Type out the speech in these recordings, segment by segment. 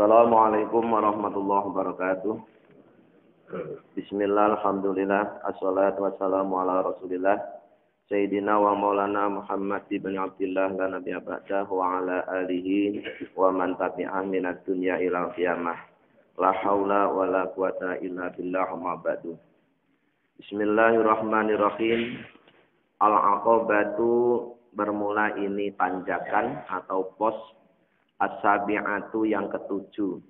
Assalamualaikum warahmatullahi wabarakatuh. Bismillah, alhamdulillah, assalatu wassalamu ala rasulillah Sayyidina wa maulana Muhammad ibn Abdillah la nabiyya ba'dah wa ala alihi wa man tabi'ah minad dunya ila qiyamah. La haula wa la quwata illa billah ma ba'du. Bismillahirrahmanirrahim. Al-aqabatu bermula ini tanjakan atau pos as-sabi'atu yang ketujuh.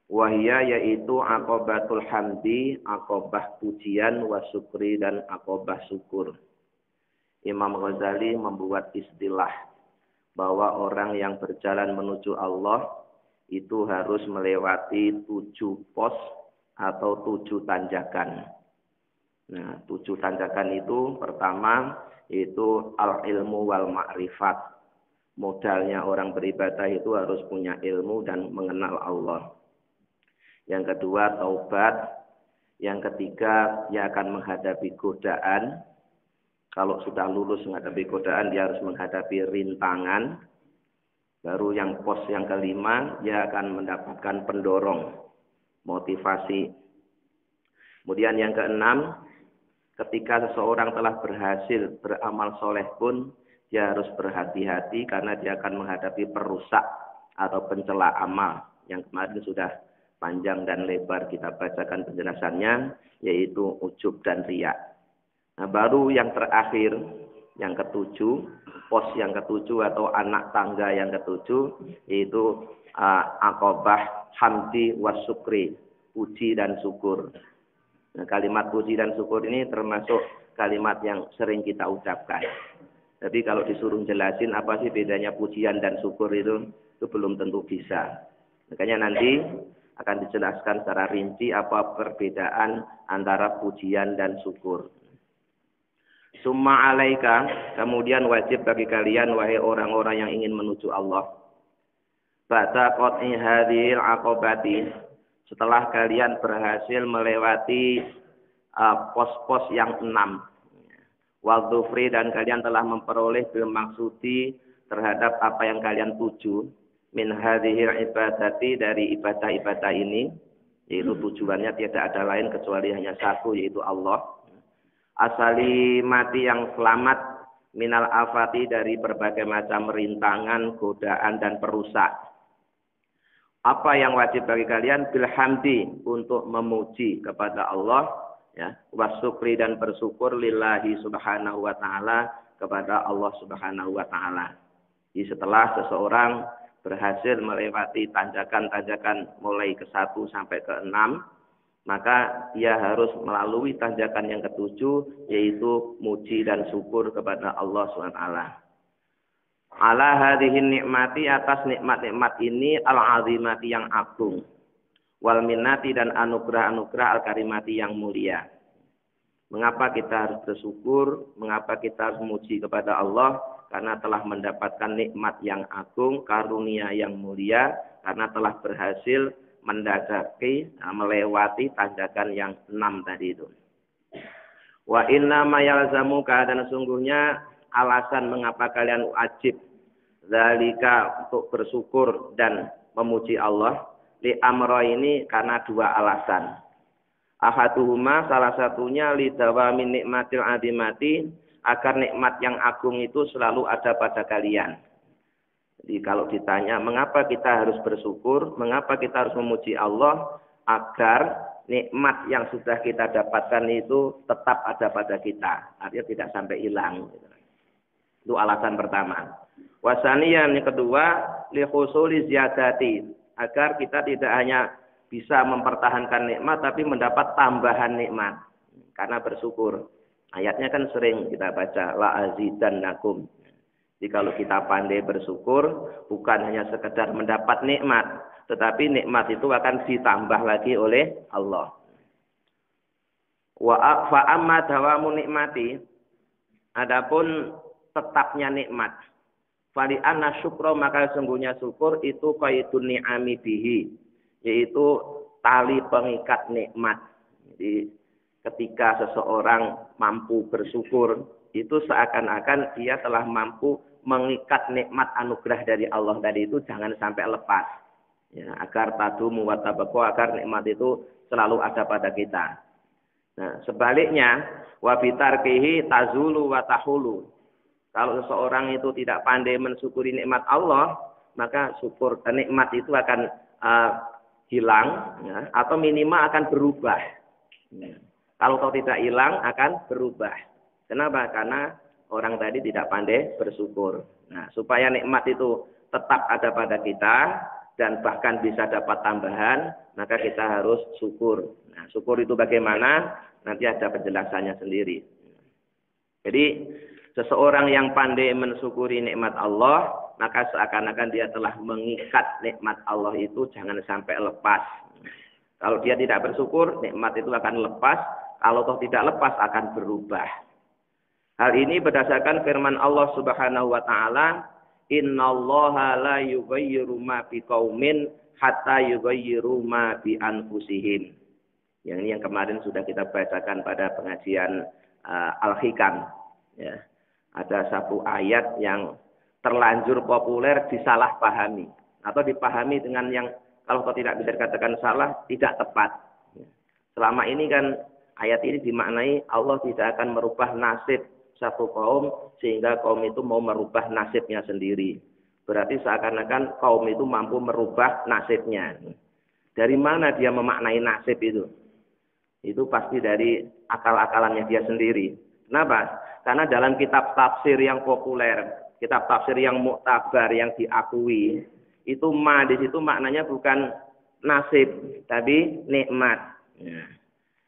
Wahia yaitu aqabatul hamdi, aqabah pujian, wa syukri dan aqabah syukur. Imam Ghazali membuat istilah bahwa orang yang berjalan menuju Allah itu harus melewati 7 pos atau 7 tanjakan. Nah, 7 tanjakan itu pertama itu al-ilmu wal ma'rifat. Modalnya orang beribadah itu harus punya ilmu dan mengenal Allah. Yang kedua taubat. Yang ketiga dia akan menghadapi godaan. Kalau sudah lulus menghadapi godaan dia harus menghadapi rintangan. Baru yang pos yang kelima dia akan mendapatkan pendorong, motivasi. Kemudian yang keenam, ketika seseorang telah berhasil beramal soleh pun dia harus berhati-hati karena dia akan menghadapi perusak atau pencela amal. Yang kemarin sudah panjang dan lebar kita bacakan penjelasannya, yaitu ujub dan riya. Nah, baru yang terakhir, yang ketujuh, pos yang ketujuh atau anak tangga yang ketujuh, yaitu aqabah hamdi wa syukri, puji dan syukur. Nah, kalimat puji dan syukur ini termasuk kalimat yang sering kita ucapkan. Tapi kalau disuruh jelasin apa sih bedanya pujian dan syukur itu belum tentu bisa. Makanya nanti akan dijelaskan secara rinci apa perbedaan antara pujian dan syukur. Summa alaika, kemudian wajib bagi kalian wahai orang-orang yang ingin menuju Allah. Ba'da qat'i hadhil aqabati, setelah kalian berhasil melewati pos-pos yang 6. Wal dhufri, dan kalian telah memperoleh bil maksudi terhadap apa yang kalian tuju min hadhil ibadati, dari ibadah-ibadah ini, yaitu tujuannya tidak ada lain kecuali hanya satu, yaitu Allah. Asali mati yang selamat minal afati, dari berbagai macam rintangan, godaan dan perusak. Apa yang wajib bagi kalian? Bilhamdi, untuk memuji kepada Allah, ya, wasyukri dan bersyukur lillahi subhanahu wa ta'ala, kepada Allah subhanahu wa ta'ala. Jadi setelah seseorang berhasil melewati tanjakan-tanjakan mulai ke-1 sampai ke-6, maka dia harus melalui tanjakan yang ke-7, yaitu muji dan syukur kepada Allah subhanahu wa ta'ala. Ala hadihin nikmati, atas nikmat-nikmat ini, al-azimati yang agung, wal minnati dan anugerah-anugerah al-karimati yang mulia. Mengapa kita harus bersyukur? Mengapa kita harus memuji kepada Allah? Karena telah mendapatkan nikmat yang agung, karunia yang mulia, karena telah berhasil mendaki, melewati tanjakan yang 6 tadi itu. Wa inna ma yalzamuka, dan sungguhnya alasan mengapa kalian wajib zalika, untuk bersyukur dan memuji Allah, li amro ini karena 2 alasan. Ahaduhuma, salah satunya li dawamin nikmatil azimati, agar nikmat yang agung itu selalu ada pada kalian. Jadi kalau ditanya mengapa kita harus bersyukur, mengapa kita harus memuji Allah, agar nikmat yang sudah kita dapatkan itu tetap ada pada kita, artinya tidak sampai hilang. Itu alasan pertama. Wasaniyan, yang kedua, li husuli ziyadati, agar kita tidak hanya bisa mempertahankan nikmat, tapi mendapat tambahan nikmat karena bersyukur. Ayatnya kan sering kita baca, la azidannakum. Jadi kalau kita pandai bersyukur, bukan hanya sekedar mendapat nikmat, tetapi nikmat itu akan ditambah lagi oleh Allah. Wa fa amma dawamu nikmati, adapun tetapnya nikmat, fali anna syukra, maka sungguhnya syukur itu qaidun ni'ami bihi, yaitu tali pengikat nikmat. Jadi ketika seseorang mampu bersyukur, itu seakan-akan dia telah mampu mengikat nikmat anugerah dari Allah tadi itu, jangan sampai lepas. Ya, agar tadumu wa tabaqo, agar nikmat itu selalu ada pada kita. Nah, sebaliknya wa bitarkihi tazulu wa tahulu. Kalau seseorang itu tidak pandai mensyukuri nikmat Allah, maka syukur nikmat itu akan hilang, ya, atau minimal akan berubah. Ya. Kalau tidak hilang akan berubah. Kenapa? Karena orang tadi tidak pandai bersyukur. Nah, supaya nikmat itu tetap ada pada kita dan bahkan bisa dapat tambahan, maka kita harus syukur. Nah, syukur itu bagaimana? Nanti ada penjelasannya sendiri. Jadi, seseorang yang pandai mensyukuri nikmat Allah, maka seakan-akan dia telah mengikat nikmat Allah itu jangan sampai lepas. Kalau dia tidak bersyukur, nikmat itu akan lepas. Kalau toh tidak lepas, akan berubah. Hal ini berdasarkan firman Allah Subhanahu wa taala, "Innallaha la yughayyiru ma biqaumin hatta yughayyiru ma bi anfusihim." Yang ini yang kemarin sudah kita bacakan pada pengajian Al-Hikam. Ya. Ada satu ayat yang terlanjur populer disalahpahami atau dipahami dengan yang kalau tidak bisa dikatakan salah, tidak tepat. Selama ini kan ayat ini dimaknai Allah tidak akan merubah nasib satu kaum sehingga kaum itu mau merubah nasibnya sendiri. Berarti seakan-akan kaum itu mampu merubah nasibnya. Dari mana dia memaknai nasib itu? Itu pasti dari akal-akalannya dia sendiri. Kenapa? Karena dalam kitab tafsir yang populer, kitab tafsir yang muktabar, yang diakui, itu di situ maknanya bukan nasib, tapi nikmat. Ya.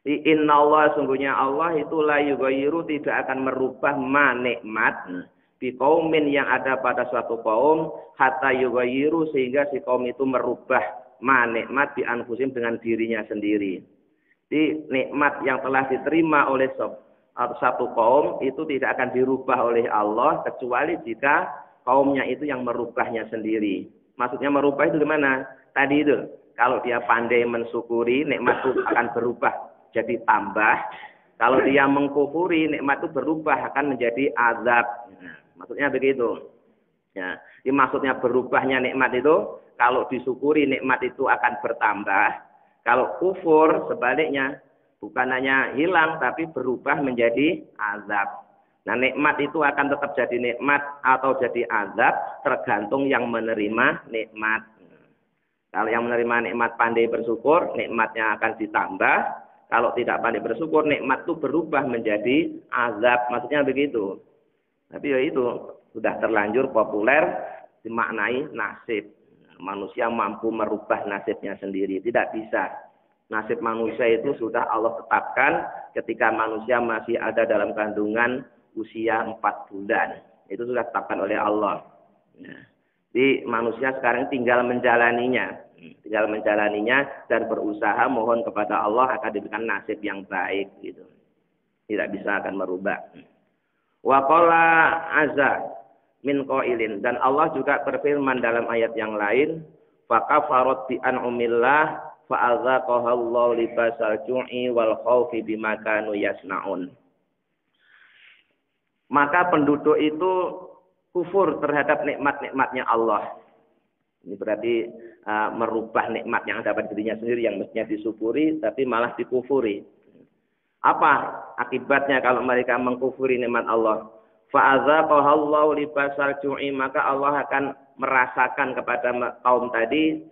Inna Allah, sungguhnya Allah itu la yughayyiru, tidak akan merubah nikmat di kaumin yang ada pada suatu kaum, hatta yughayyiru, sehingga si kaum itu merubah nikmat di anfusim, dengan dirinya sendiri. Di nikmat yang telah diterima oleh satu kaum itu tidak akan dirubah oleh Allah kecuali jika kaumnya itu yang merubahnya sendiri. Maksudnya merubah itu gimana? Tadi itu, kalau dia pandai mensyukuri, nikmat itu akan berubah jadi tambah. Kalau dia mengkufuri, nikmat itu berubah akan menjadi azab. Nah, maksudnya begitu. Ya, ini maksudnya berubahnya nikmat itu, kalau disyukuri nikmat itu akan bertambah. Kalau kufur sebaliknya, bukan hanya hilang tapi berubah menjadi azab. Nah, nikmat itu akan tetap jadi nikmat atau jadi azab tergantung yang menerima nikmat. Kalau yang menerima nikmat pandai bersyukur, nikmatnya akan ditambah. Kalau tidak pandai bersyukur, nikmat itu berubah menjadi azab. Maksudnya begitu. Tapi ya itu sudah terlanjur populer dimaknai nasib. Manusia mampu merubah nasibnya sendiri. Tidak bisa. Nasib manusia itu sudah Allah tetapkan ketika manusia masih ada dalam kandungan usia 4 bulan. Itu sudah ditetapkan oleh Allah. Nah, jadi manusia sekarang tinggal menjalaninya. Tinggal menjalaninya dan berusaha mohon kepada Allah akan diberikan nasib yang baik. Gitu. Tidak bisa akan merubah. Wa qala azza min qailin, dan Allah juga berfirman dalam ayat yang lain, fa kafarat bi an'umillah fa azaqaha Allah libasal ju'i wal khaufi bima kanu yasnaun. Maka penduduk itu kufur terhadap nikmat-nikmatnya Allah. Ini berarti merubah nikmat yang ada pada dirinya sendiri yang mestinya disyukuri tapi malah dikufuri. Apa akibatnya kalau mereka mengkufuri nikmat Allah? Fa'adzaqahallahu libasal ju'i, maka Allah akan merasakan kepada kaum tadi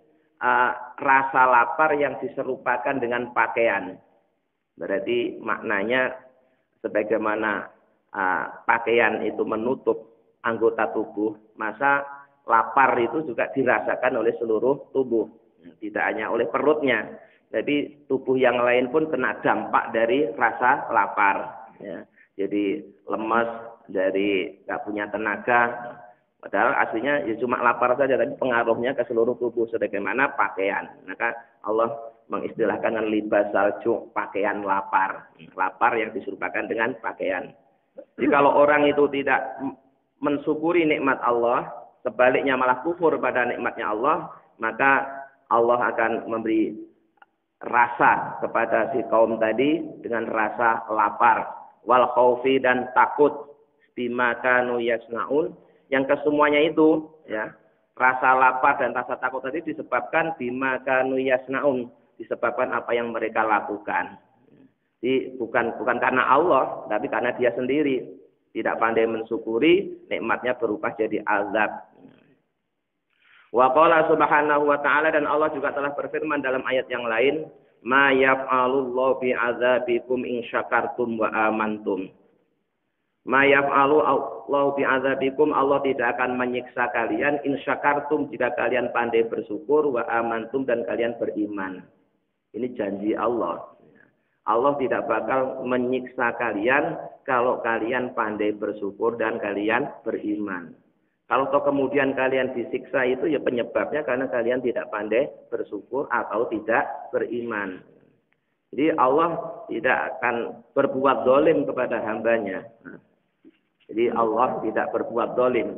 rasa lapar yang diserupakan dengan pakaian. Berarti maknanya sebagaimana pakaian itu menutup anggota tubuh, maka lapar itu juga dirasakan oleh seluruh tubuh, tidak hanya oleh perutnya. Jadi tubuh yang lain pun kena dampak dari rasa lapar. Ya. Jadi lemas, dari nggak punya tenaga, padahal aslinya ya cuma lapar saja, tapi pengaruhnya ke seluruh tubuh sebagaimana pakaian. Maka Allah mengistilahkan dengan libas salju, pakaian lapar, lapar yang diserupakan dengan pakaian. Jadi kalau orang itu tidak mensyukuri nikmat Allah, sebaliknya malah kufur pada nikmatnya Allah, maka Allah akan memberi rasa kepada si kaum tadi dengan rasa lapar, wal khaufi, dan takut, bima kanu yasnaun, yang kesemuanya itu ya, rasa lapar dan rasa takut tadi disebabkan bima kanu yasnaun, disebabkan apa yang mereka lakukan. Jadi bukan karena Allah, tapi karena dia sendiri tidak pandai mensyukuri, nikmatnya berubah jadi azab. Wa qala subhanahu wa ta'ala, dan Allah juga telah berfirman dalam ayat yang lain, ma yaf'alullahu bi'adzabikum in syakartum wa amantum. Ma yaf'alu Allahu bi'adzabikum, Allah tidak akan menyiksa kalian in syakartum, jika kalian pandai bersyukur, wa amantum, dan kalian beriman. Ini janji Allah. Allah tidak bakal menyiksa kalian kalau kalian pandai bersyukur dan kalian beriman. Kalau toh kemudian kalian disiksa itu ya penyebabnya karena kalian tidak pandai bersyukur atau tidak beriman. Jadi Allah tidak akan berbuat zalim kepada hambanya. Jadi Allah tidak berbuat zalim.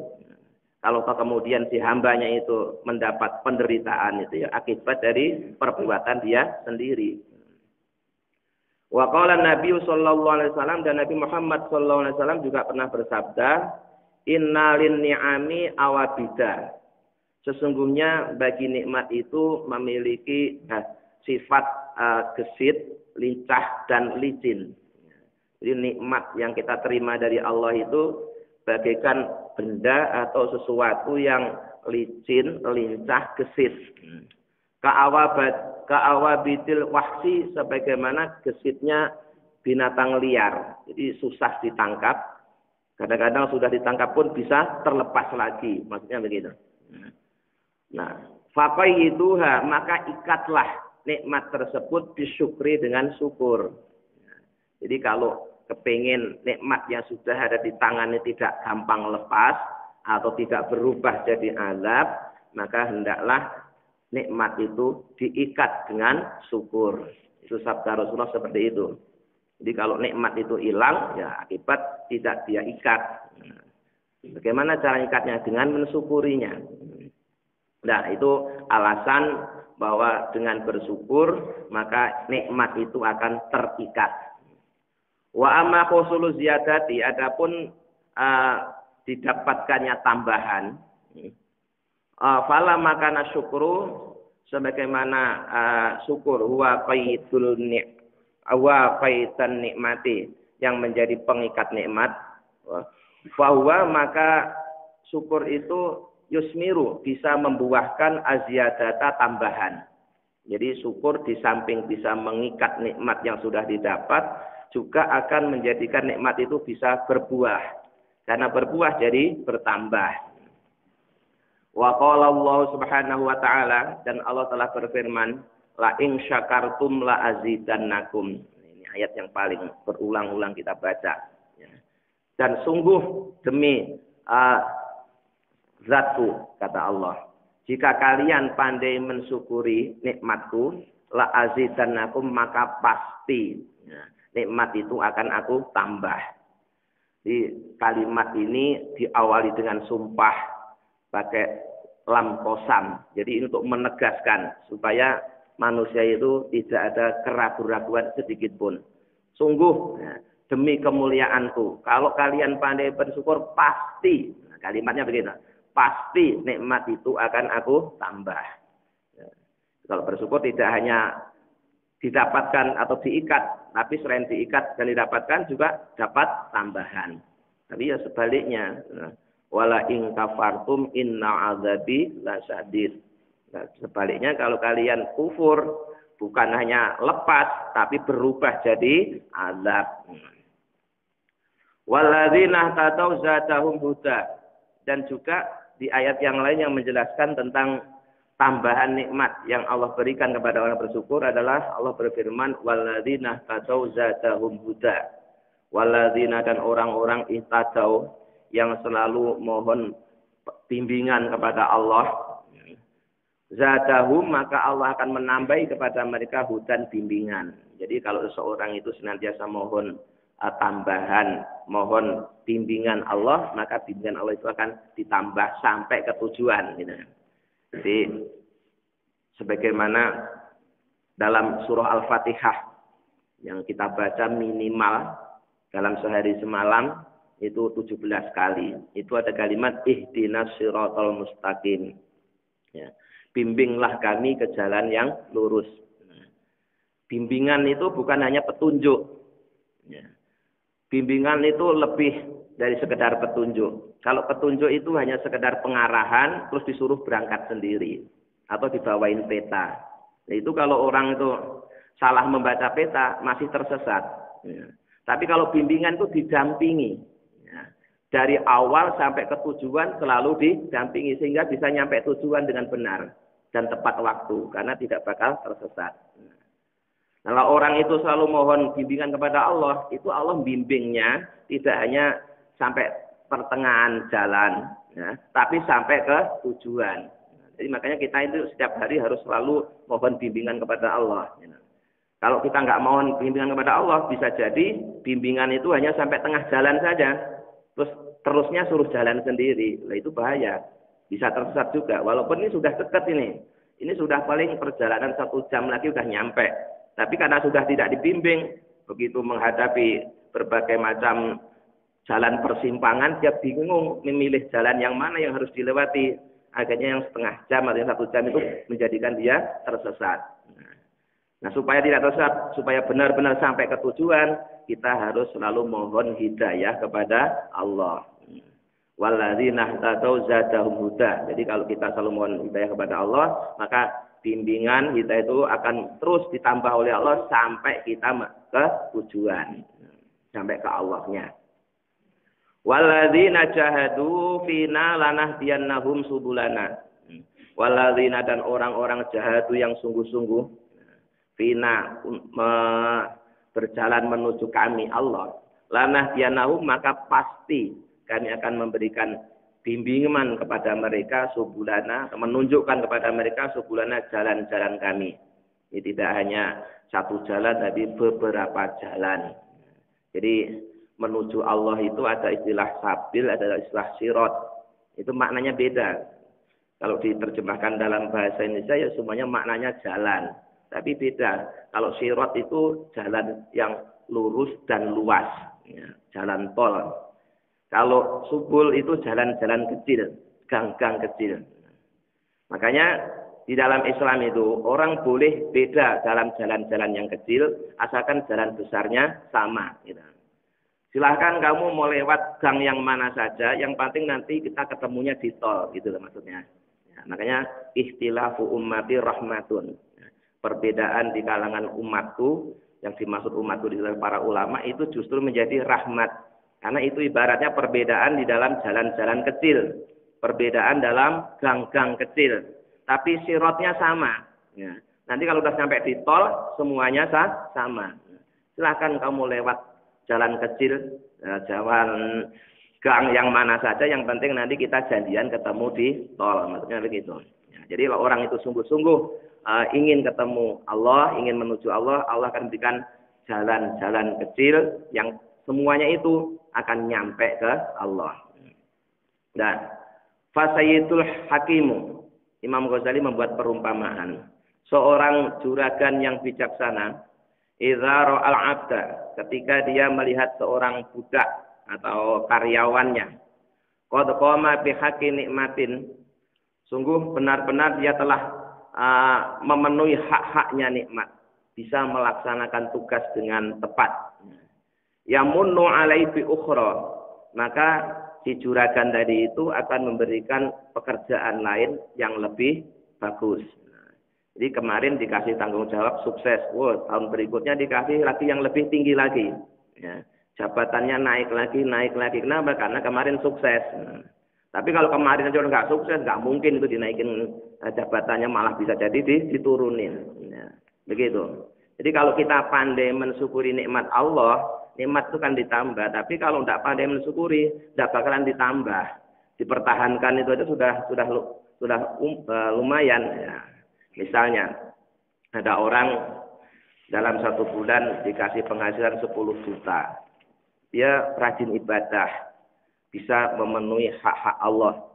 Kalau toh kemudian si hambanya itu mendapat penderitaan itu ya akibat dari perbuatan dia sendiri. Wa qala Nabi sallallahu alaihi wasallam, dan Nabi Muhammad sallallahu alaihi wasallam juga pernah bersabda, innalin ni'ami awabida. Sesungguhnya bagi nikmat itu memiliki sifat gesit, lincah, dan licin. Jadi nikmat yang kita terima dari Allah itu bagaikan benda atau sesuatu yang licin, lincah, gesit. Ka'awabitil wahsi, sebagaimana gesitnya binatang liar. Jadi susah ditangkap. Kadang-kadang sudah ditangkap pun bisa terlepas lagi. Maksudnya begitu. Nah, faqayyidhuha, maka ikatlah nikmat tersebut disyukri dengan syukur. Jadi kalau kepingin nikmat yang sudah ada di tangan ini tidak gampang lepas atau tidak berubah jadi azab, maka hendaklah nikmat itu diikat dengan syukur. Itu sabda Rasulullah seperti itu. Jadi kalau nikmat itu hilang, ya akibat tidak dia ikat. Bagaimana cara ikatnya? Dengan mensyukurinya. Nah, itu alasan bahwa dengan bersyukur, maka nikmat itu akan terikat. Wa amma husulu ziyadati, adapun didapatkannya tambahan. Fala makana syukru, sebagaimana syukur huwa qaidul wa qaidan nikmati, yang menjadi pengikat nikmat. Fahuwa, maka syukur itu yusmiru, bisa membuahkan aziyadata, tambahan. Jadi syukur di samping bisa mengikat nikmat yang sudah didapat, juga akan menjadikan nikmat itu bisa berbuah. Karena berbuah jadi bertambah. Wa qala Allah subhanahu wa ta'ala, dan Allah telah berfirman, la in syakartum la azidannakum. Ini ayat yang paling berulang-ulang kita baca. Dan sungguh demi zatku, kata Allah, jika kalian pandai mensyukuri nikmatku, la azidannakum, maka pasti nikmat itu akan aku tambah. Di kalimat ini diawali dengan sumpah pakai lam qasam. Jadi untuk menegaskan supaya manusia itu tidak ada keraguan-raguan sedikit pun. Sungguh demi kemuliaanku, kalau kalian pandai bersyukur pasti, kalimatnya begitu, pasti nikmat itu akan aku tambah. Kalau bersyukur tidak hanya didapatkan atau diikat, tapi selain diikat dan didapatkan juga dapat tambahan. Tapi ya sebaliknya. Wala in kafartum inna azabi lasyadid. Nah, sebaliknya kalau kalian kufur, bukan hanya lepas tapi berubah jadi azab. Walladzina tatau zadahum huda, dan juga di ayat yang lain yang menjelaskan tentang tambahan nikmat yang Allah berikan kepada orang bersyukur adalah Allah berfirman, walladzina tatau zadahum huda. Walladzina, dan orang-orang ihtadau, yang selalu mohon bimbingan kepada Allah, zadahum, maka Allah akan menambahi kepada mereka hudan, bimbingan. Jadi kalau seseorang itu senantiasa mohon tambahan, mohon bimbingan Allah, maka bimbingan Allah itu akan ditambah sampai ke tujuan. Gitu. Jadi sebagaimana dalam surah Al-Fatihah yang kita baca minimal dalam sehari semalam itu 17 kali. Itu ada kalimat ihdinas siratal mustaqim. Ya. Bimbinglah kami ke jalan yang lurus. Bimbingan itu bukan hanya petunjuk. Ya. Bimbingan itu lebih dari sekedar petunjuk. Kalau petunjuk itu hanya sekedar pengarahan, terus disuruh berangkat sendiri. Atau dibawain peta. Nah, itu kalau orang itu salah membaca peta, masih tersesat. Ya. Tapi kalau bimbingan itu didampingi. Ya. Dari awal sampai ke tujuan selalu didampingi. Sehingga bisa nyampe tujuan dengan benar. Dan tepat waktu. Karena tidak bakal tersesat. Kalau orang itu selalu mohon bimbingan kepada Allah, itu Allah bimbingnya tidak hanya sampai pertengahan jalan, ya, tapi sampai ke tujuan. Jadi makanya kita itu setiap hari harus selalu mohon bimbingan kepada Allah. Kalau kita nggak mohon bimbingan kepada Allah, bisa jadi bimbingan itu hanya sampai tengah jalan saja, terusnya suruh jalan sendiri. Nah, itu bahaya, bisa tersesat juga. Walaupun ini sudah dekat ini sudah paling perjalanan 1 jam lagi udah nyampe. Tapi karena sudah tidak dibimbing, begitu menghadapi berbagai macam jalan persimpangan, dia bingung memilih jalan yang mana yang harus dilewati. Akhirnya yang setengah jam atau yang 1 jam itu menjadikan dia tersesat. Nah, supaya tidak tersesat, supaya benar-benar sampai ke tujuan, kita harus selalu mohon hidayah kepada Allah. Walladzina ihtadaw zadahum huda. Jadi kalau kita selalu mohon hidayah kepada Allah, maka bimbingan kita itu akan terus ditambah oleh Allah sampai kita ke tujuan, sampai ke Allahnya. Walladzina jahadu fina lanahdiyannahum subulana. Walladzina dan orang-orang jahadu yang sungguh-sungguh fina berjalan menuju kami Allah. Lanahdiyannahum maka pasti kami akan memberikan bimbingan kepada mereka subulana, menunjukkan kepada mereka subulana jalan-jalan kami. Ini tidak hanya satu jalan, tapi beberapa jalan. Jadi menuju Allah itu ada istilah sabil, ada istilah sirot. Itu maknanya beda. Kalau diterjemahkan dalam bahasa Indonesia ya semuanya maknanya jalan. Tapi beda. Kalau sirot itu jalan yang lurus dan luas. Ya, jalan tol. Kalau subul itu jalan-jalan kecil, gang-gang kecil. Makanya di dalam Islam itu orang boleh beda dalam jalan-jalan yang kecil, asalkan jalan besarnya sama. Gitu. Silahkan kamu mau lewat gang yang mana saja, yang penting nanti kita ketemunya di tol, gitu maksudnya. Ya, makanya ikhtilafu ummati rahmatun. Perbedaan di kalangan umatku, yang dimaksud umatku di dalam para ulama itu justru menjadi rahmat. Karena itu ibaratnya perbedaan di dalam jalan-jalan kecil. Perbedaan dalam gang-gang kecil. Tapi sirotnya sama. Ya. Nanti kalau sudah sampai di tol, semuanya sama. Silahkan kamu lewat jalan kecil, jalan gang yang mana saja. Yang penting nanti kita janjian ketemu di tol. Maksudnya begitu. Ya. Jadi kalau orang itu sungguh-sungguh ingin ketemu Allah, ingin menuju Allah, Allah akan berikan jalan-jalan kecil yang semuanya itu akan nyampe ke Allah. Dan Fasayyidul Hakimu, Imam Ghazali membuat perumpamaan. Seorang juragan yang bijaksana, idza ra'al 'abda, ketika dia melihat seorang budak atau karyawannya, qad qama bi haqqi nikmatin, sungguh benar-benar dia telah memenuhi hak-haknya nikmat, bisa melaksanakan tugas dengan tepat. Yamunnu alaihi bi ukhra, maka si juragan tadi itu akan memberikan pekerjaan lain yang lebih bagus. Jadi kemarin dikasih tanggung jawab sukses, tahun berikutnya dikasih lagi yang lebih tinggi lagi. Ya, jabatannya naik lagi. Kenapa? Karena kemarin sukses. Tapi kalau kemarin aja nggak sukses, nggak mungkin itu dinaikin jabatannya, malah bisa jadi diturunin. Ya, begitu. Jadi kalau kita pandai mensyukuri nikmat Allah, nikmat itu kan ditambah. Tapi kalau tidak pandai mensyukuri, tidak bakalan ditambah. Dipertahankan itu aja sudah lumayan. Ya. Misalnya ada orang dalam 1 bulan dikasih penghasilan 10 juta. Dia rajin ibadah, bisa memenuhi hak-hak Allah.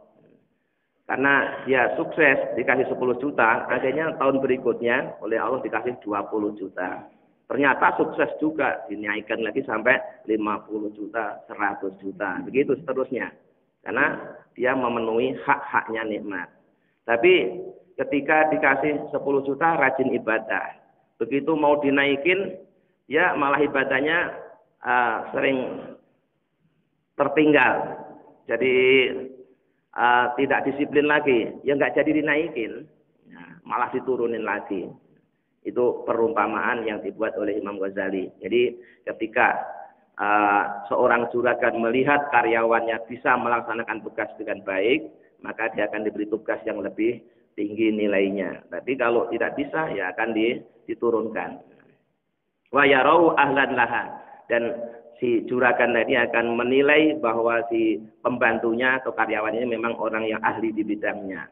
Karena dia sukses dikasih 10 juta, akhirnya tahun berikutnya oleh Allah dikasih 20 juta. Ternyata sukses juga, dinaikkan lagi sampai 50 juta, 100 juta, begitu seterusnya. Karena dia memenuhi hak-haknya nikmat. Tapi ketika dikasih 10 juta rajin ibadah. Begitu mau dinaikin, ya malah ibadahnya sering tertinggal. Jadi tidak disiplin lagi. Ya nggak jadi dinaikin. Ya, malah diturunin lagi. Itu perumpamaan yang dibuat oleh Imam Ghazali. Jadi ketika seorang juragan melihat karyawannya bisa melaksanakan tugas dengan baik, maka dia akan diberi tugas yang lebih tinggi nilainya. Tapi kalau tidak bisa, ya akan diturunkan. Wa yarau ahlan laha, dan si juragan tadi akan menilai bahwa si pembantunya atau karyawannya memang orang yang ahli di bidangnya.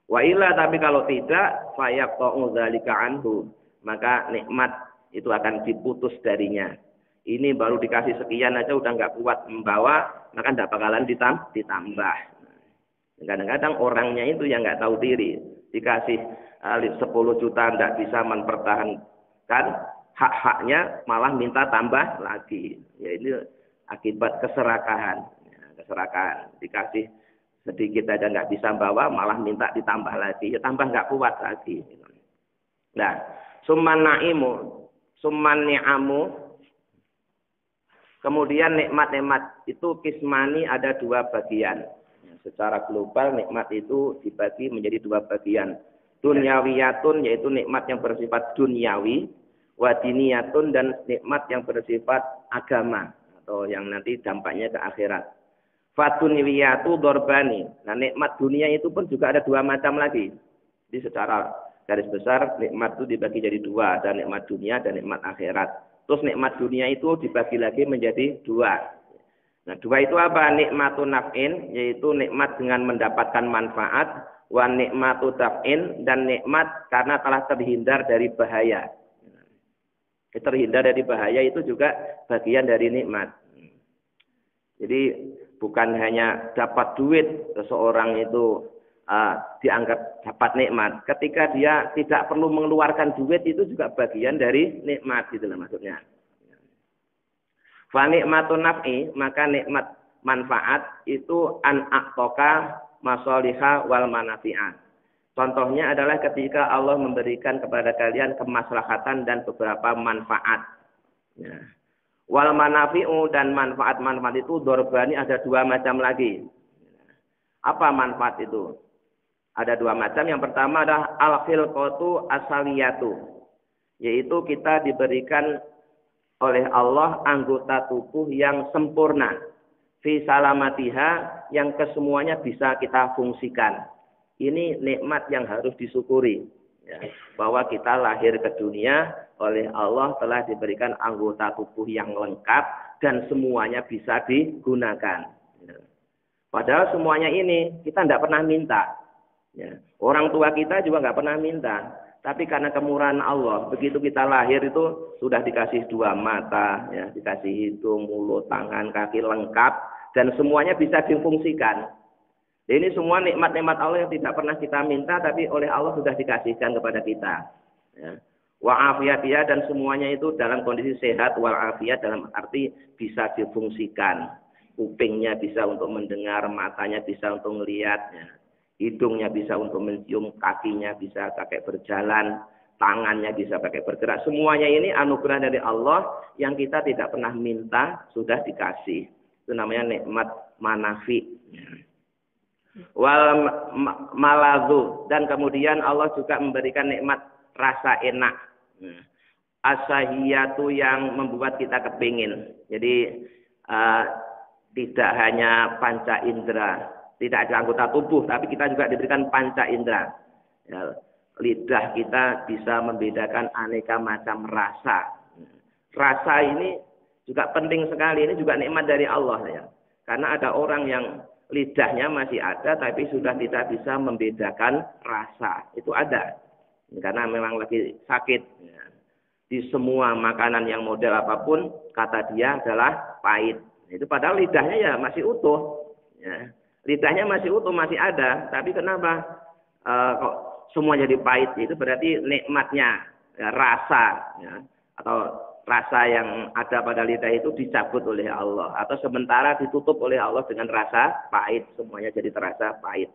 Wa illa, tapi kalau tidak, fayaqta'u dzalika anhu, maka nikmat itu akan diputus darinya. Ini baru dikasih sekian aja udah nggak kuat membawa, maka tidak bakalan ditambah. Kadang-kadang orangnya itu yang nggak tahu diri, dikasih 10 juta tidak bisa mempertahankan hak-haknya, malah minta tambah lagi. Ya ini akibat keserakahan. Ya, keserakahan, dikasih sedikit aja nggak bisa bawa, malah minta ditambah lagi, ya tambah nggak kuat lagi. Nah, summan na'imu, summan ni'amu, kemudian nikmat-nikmat itu kismani, ada dua bagian. Secara global nikmat itu dibagi menjadi dua bagian. Dunyawiyatun, yaitu nikmat yang bersifat duniawi, wadiniyatun, dan nikmat yang bersifat agama atau yang nanti dampaknya ke akhirat. Faduniyatu dorbani. Nah, nikmat dunia itu pun juga ada dua macam lagi. Jadi secara garis besar nikmat itu dibagi jadi dua, ada nikmat dunia dan nikmat akhirat. Terus nikmat dunia itu dibagi lagi menjadi dua. Nah, dua itu apa? Nikmatun naf'in, yaitu nikmat dengan mendapatkan manfaat, wa nikmatu taf'in, dan nikmat karena telah terhindar dari bahaya. Terhindar dari bahaya itu juga bagian dari nikmat. Jadi bukan hanya dapat duit, seseorang itu dianggap dapat nikmat. Ketika dia tidak perlu mengeluarkan duit, itu juga bagian dari nikmat, gitu lah maksudnya. Fa nikmatun naf'i, maka nikmat manfaat itu an aqtoka masaliha wal manafi'ah. Contohnya adalah ketika Allah memberikan kepada kalian kemaslahatan dan beberapa manfaat. Ya. Wal manafi'u, dan manfaat-manfaat itu dorbani ada dua macam lagi. Apa manfaat itu? Ada dua macam. Yang pertama adalah al-khilqatu asaliyatu, yaitu kita diberikan oleh Allah anggota tubuh yang sempurna, fi salamatiha, yang kesemuanya bisa kita fungsikan. Ini nikmat yang harus disyukuri, ya, bahwa kita lahir ke dunia oleh Allah telah diberikan anggota tubuh yang lengkap dan semuanya bisa digunakan. Ya. Padahal semuanya ini kita tidak pernah minta. Ya. Orang tua kita juga nggak pernah minta. Tapi karena kemurahan Allah, begitu kita lahir itu sudah dikasih dua mata, ya, dikasih hidung, mulut, tangan, kaki lengkap, dan semuanya bisa difungsikan. Ini semua nikmat-nikmat Allah yang tidak pernah kita minta, tapi oleh Allah sudah dikasihkan kepada kita. Ya. Wa'afiyatiyah, dan semuanya itu dalam kondisi sehat, wa'afiyat dalam arti bisa difungsikan. Kupingnya bisa untuk mendengar, matanya bisa untuk melihat, ya. Hidungnya bisa untuk mencium, kakinya bisa pakai berjalan, tangannya bisa pakai bergerak. Semuanya ini anugerah dari Allah yang kita tidak pernah minta, sudah dikasih. Itu namanya nikmat manafi. Wal malazu, dan kemudian Allah juga memberikan nikmat rasa enak. Asahiyatu, yang membuat kita kepingin. Jadi tidak hanya panca indera, tidak ada anggota tubuh, tapi kita juga diberikan panca indera. Ya, lidah kita bisa membedakan aneka macam rasa. Rasa ini juga penting sekali, ini juga nikmat dari Allah, ya. Karena ada orang yang lidahnya masih ada, tapi sudah tidak bisa membedakan rasa. Itu ada, karena memang lagi sakit. Ya. Di semua makanan yang model apapun, kata dia adalah pahit. Itu padahal lidahnya ya masih utuh. Ya. Lidahnya masih utuh, masih ada, tapi kenapa kok semua jadi pahit? Itu berarti nikmatnya, ya, rasa, ya, atau rasa yang ada pada lidah itu dicabut oleh Allah, atau sementara ditutup oleh Allah dengan rasa pahit, semuanya jadi terasa pahit.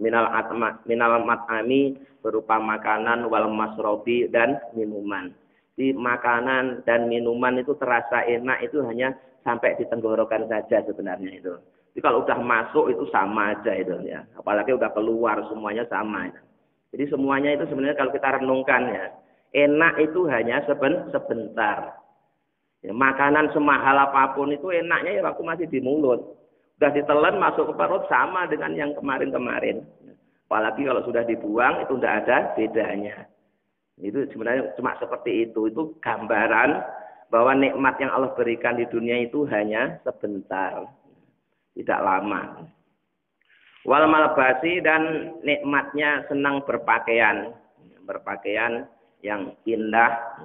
minal mat'ami berupa makanan wal masrobi dan minuman. Di makanan dan minuman itu terasa enak itu hanya sampai di tenggorokan saja sebenarnya itu. Jadi kalau udah masuk itu sama aja itu ya. Apalagi udah keluar semuanya sama. Jadi semuanya itu sebenarnya kalau kita renungkan ya, enak itu hanya sebentar. Ya, makanan semahal apapun itu enaknya ya waktu masih di mulut. Udah ditelan masuk ke perut sama dengan yang kemarin-kemarin. Apalagi kalau sudah dibuang itu tidak ada bedanya. Itu sebenarnya cuma seperti itu. Itu gambaran bahwa nikmat yang Allah berikan di dunia itu hanya sebentar. Tidak lama. Wal malbasi dan nikmatnya senang berpakaian. Berpakaian yang indah.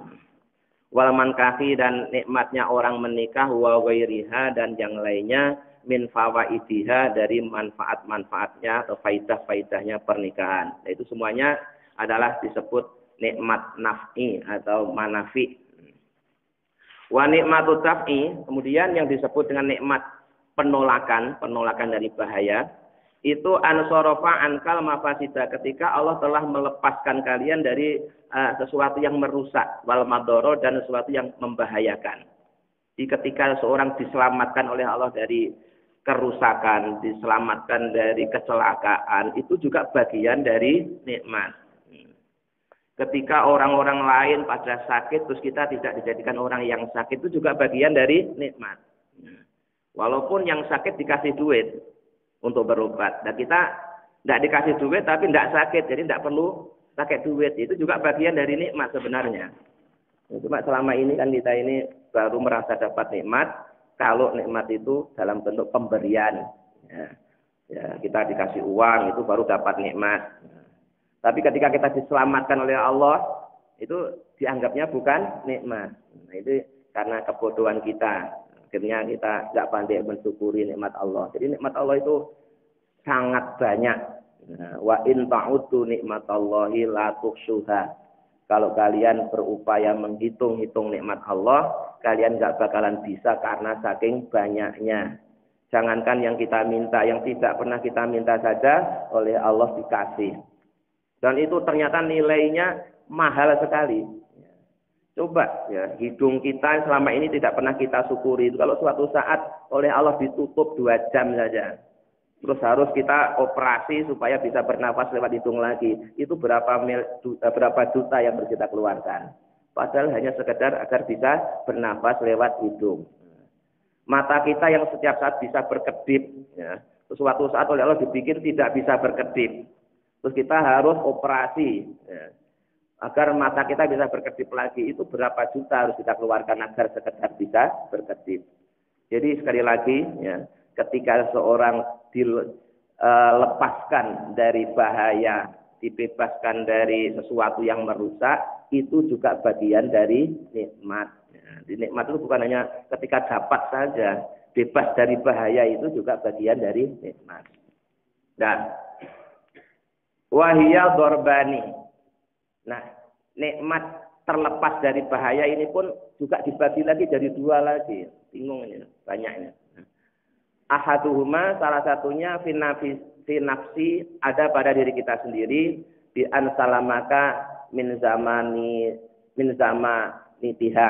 Wal mankahi dan nikmatnya orang menikah wa ghairiha dan yang lainnya min fawaidiha dari manfaat-manfaatnya atau faidah-faidahnya pernikahan. Nah, itu semuanya adalah disebut nikmat naf'i atau manafi. Wa nikmatu taf'i, kemudian yang disebut dengan nikmat penolakan dari bahaya, itu ansorofa ankal mafasidah, ketika Allah telah melepaskan kalian dari sesuatu yang merusak, wal madoro dan sesuatu yang membahayakan. Jadi ketika seorang diselamatkan oleh Allah dari kerusakan, diselamatkan dari kecelakaan, itu juga bagian dari nikmat. Ketika orang-orang lain pada sakit, terus kita tidak dijadikan orang yang sakit, itu juga bagian dari nikmat. Walaupun yang sakit dikasih duit untuk berobat, dan kita tidak dikasih duit tapi tidak sakit, jadi tidak perlu pakai duit, itu juga bagian dari nikmat sebenarnya. Cuma selama ini kan kita ini baru merasa dapat nikmat, kalau nikmat itu dalam bentuk pemberian. Ya, kita dikasih uang, itu baru dapat nikmat. Tapi ketika kita diselamatkan oleh Allah, itu dianggapnya bukan nikmat. Nah, itu karena kebodohan kita. Akhirnya kita tidak pandai mensyukuri nikmat Allah. Jadi nikmat Allah itu sangat banyak. Wa in ta'uddu nikmatallahi la tuhsuha. Kalau kalian berupaya menghitung-hitung nikmat Allah, kalian nggak bakalan bisa karena saking banyaknya. Jangankan yang kita minta, yang tidak pernah kita minta saja oleh Allah dikasih. Dan itu ternyata nilainya mahal sekali. Coba ya, hidung kita selama ini tidak pernah kita syukuri. Kalau suatu saat oleh Allah ditutup 2 jam saja, terus harus kita operasi supaya bisa bernafas lewat hidung lagi. Itu berapa juta yang harus kita keluarkan. Padahal hanya sekedar agar bisa bernafas lewat hidung. Mata kita yang setiap saat bisa berkedip, ya, suatu saat oleh Allah dibikin tidak bisa berkedip. Terus kita harus operasi ya, agar mata kita bisa berkedip lagi. Itu berapa juta harus kita keluarkan agar sekedar bisa berkedip. Jadi sekali lagi ya, ketika seorang dilepaskan dari bahaya, dibebaskan dari sesuatu yang merusak, itu juga bagian dari nikmat. Ya, nikmat itu bukan hanya ketika dapat saja, bebas dari bahaya itu juga bagian dari nikmat. Dan wahiyal dorbani. Nah, nikmat terlepas dari bahaya ini pun juga dibagi lagi jadi 2 lagi. Bingung ini, banyaknya. Ahaduhuma, salah satunya finafsi ada pada diri kita sendiri, bi an salamaka min zamanitiha.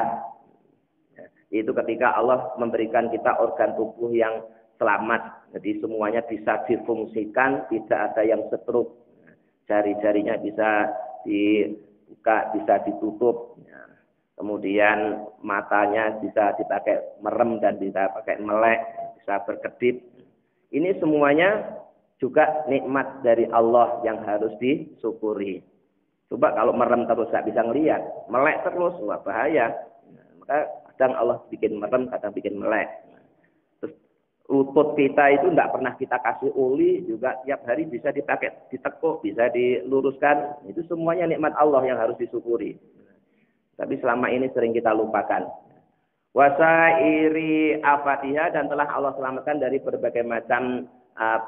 Itu ketika Allah memberikan kita organ tubuh yang selamat. Jadi semuanya bisa difungsikan, tidak ada yang setruk. Jari-jarinya bisa dibuka, bisa ditutup. Ya. Kemudian matanya bisa dipakai merem dan bisa pakai melek, bisa berkedip. Ini semuanya juga nikmat dari Allah yang harus disyukuri. Coba kalau merem terus nggak bisa ngelihat, melek terus, wah bahaya. Nah, maka kadang Allah bikin merem, kadang bikin melek. Lutut kita itu tidak pernah kita kasih oli, juga tiap hari bisa dipakai, ditekuk, bisa diluruskan. Itu semuanya nikmat Allah yang harus disyukuri. Tapi selama ini sering kita lupakan. Wasairi afatiha, dan telah Allah selamatkan dari berbagai macam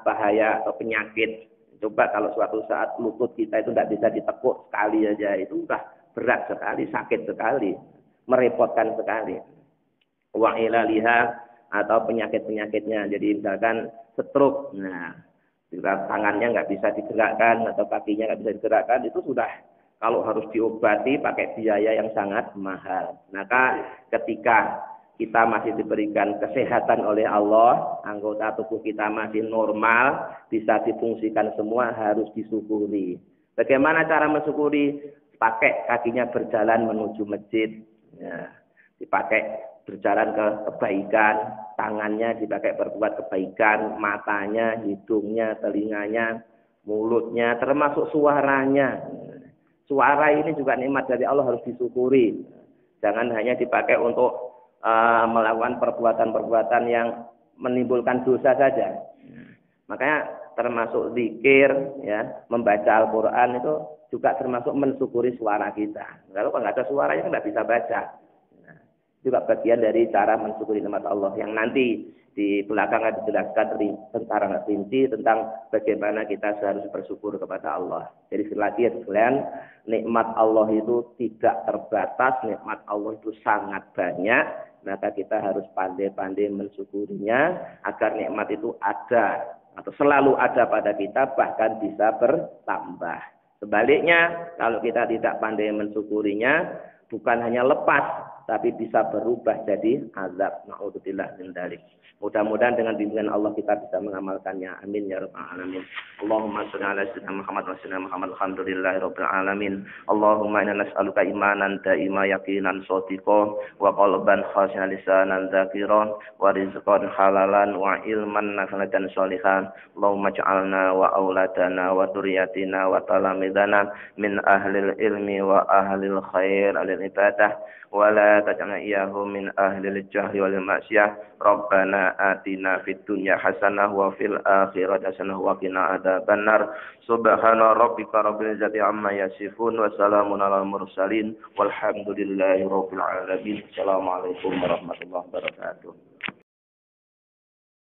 bahaya atau penyakit. Coba kalau suatu saat lutut kita itu tidak bisa ditekuk sekali aja, itu sudah berat sekali, sakit sekali, merepotkan sekali. Wa ilaliha, atau penyakit-penyakitnya. Jadi misalkan stroke. Nah, Bila tangannya nggak bisa digerakkan atau kakinya nggak bisa digerakkan, itu sudah kalau harus diobati pakai biaya yang sangat mahal. Maka ketika kita masih diberikan kesehatan oleh Allah, anggota tubuh kita masih normal, bisa difungsikan semua, harus disyukuri. Bagaimana cara mensyukuri? Pakai kakinya berjalan menuju masjid, ya, dipakai berjalan ke kebaikan, tangannya dipakai berbuat kebaikan, matanya, hidungnya, telinganya, mulutnya, termasuk suaranya. Suara ini juga nikmat dari Allah, harus disyukuri. Jangan hanya dipakai untuk melakukan perbuatan-perbuatan yang menimbulkan dosa saja. Makanya termasuk zikir, ya, membaca Al-Quran itu juga termasuk mensyukuri suara kita. Kalau nggak ada suaranya nggak bisa baca. Juga bagian dari cara mensyukuri nikmat Allah yang nanti di belakang akan dijelaskan tentang rinci tentang bagaimana kita harus bersyukur kepada Allah. Jadi sekali lagi ya sekalian, nikmat Allah itu tidak terbatas, nikmat Allah itu sangat banyak, maka kita harus pandai-pandai mensyukurinya agar nikmat itu ada atau selalu ada pada kita, bahkan bisa bertambah. Sebaliknya, kalau kita tidak pandai mensyukurinya, bukan hanya lepas, tapi bisa berubah jadi azab. Na'udzubillah min dzalik. Mudah-mudahan dengan bimbingan Allah kita bisa mengamalkannya. Amin ya rabbal alamin. Allahumma shalli ala sayyidina Muhammad wa sallim Muhammad alhamdulillahirabbil alamin. Allahumma inna nas'aluka imanan daima yaqinan shadiqan wa qalban khashi'an lisanan dzakiran wa rizqan halalan wa ilman nafi'an sholihan. Allahumma ij'alna wa auladana wa dzurriyyatina wa talamidana min ahlil ilmi wa ahlil khair alil ibadah wa la taj'alna iyyahum min ahlil jahli wal ma'siyah. Rabbana atina fid dunya hasanah wa fil akhirati hasanah wa qina adzabannar. Subhana rabbika rabbil izzati amma yasifun wa salamun alal mursalin walhamdulillahi rabbil alamin. Assalamualaikum warahmatullahi wabarakatuh.